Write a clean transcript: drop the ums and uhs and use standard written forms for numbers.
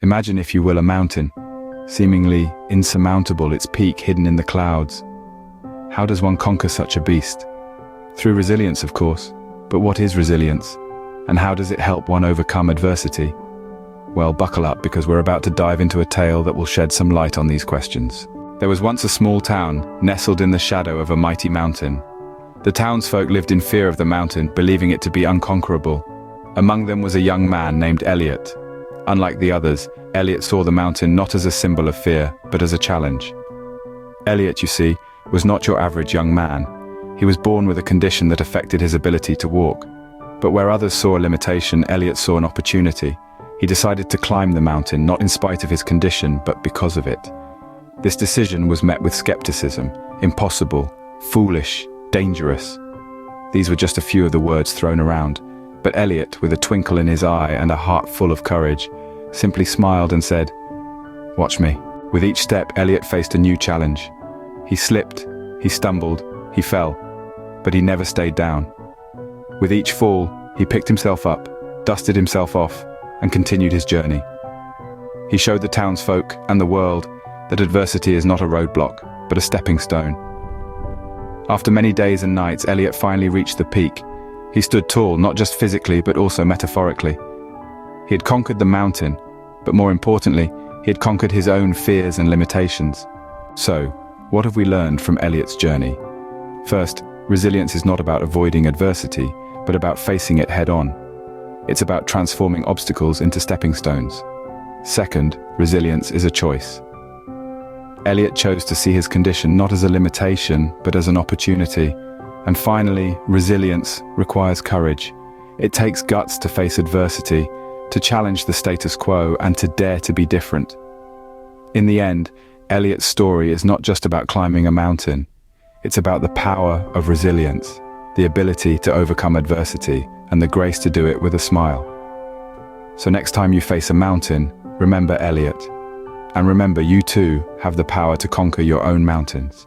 Imagine, if you will, a mountain, seemingly insurmountable, its peak hidden in the clouds. How does one conquer such a beast? Through resilience, of course. But what is resilience? And how does it help one overcome adversity? Well, buckle up, because we're about to dive into a tale that will shed some light on these questions. There was once a small town, nestled in the shadow of a mighty mountain. The townsfolk lived in fear of the mountain, believing it to be unconquerable. Among them was a young man named Elliot. Unlike the others, Elliot saw the mountain not as a symbol of fear, but as a challenge. Elliot, you see, was not your average young man. He was born with a condition that affected his ability to walk. But where others saw a limitation, Elliot saw an opportunity. He decided to climb the mountain, not in spite of his condition, but because of it. This decision was met with skepticism: impossible, foolish, dangerous. These were just a few of the words thrown around. But Elliot, with a twinkle in his eye and a heart full of courage, simply smiled and said, "Watch me." With each step, Elliot faced a new challenge. He slipped, he stumbled, he fell, but he never stayed down. With each fall, he picked himself up, dusted himself off, and continued his journey. He showed the townsfolk and the world that adversity is not a roadblock, but a stepping stone. After many days and nights, Elliot finally reached the peak. He stood tall, not just physically, but also metaphorically. He had conquered the mountain, but more importantly, he had conquered his own fears and limitations. So, what have we learned from Elliot's journey? First, resilience is not about avoiding adversity, but about facing it head-on. It's about transforming obstacles into stepping stones. Second, resilience is a choice. Elliot chose to see his condition not as a limitation, but as an opportunity. And finally, resilience requires courage. It takes guts to face adversity, to challenge the status quo, and to dare to be different. In the end, Elliot's story is not just about climbing a mountain. It's about the power of resilience, the ability to overcome adversity, and the grace to do it with a smile. So next time you face a mountain, remember Elliot. And remember, you too have the power to conquer your own mountains.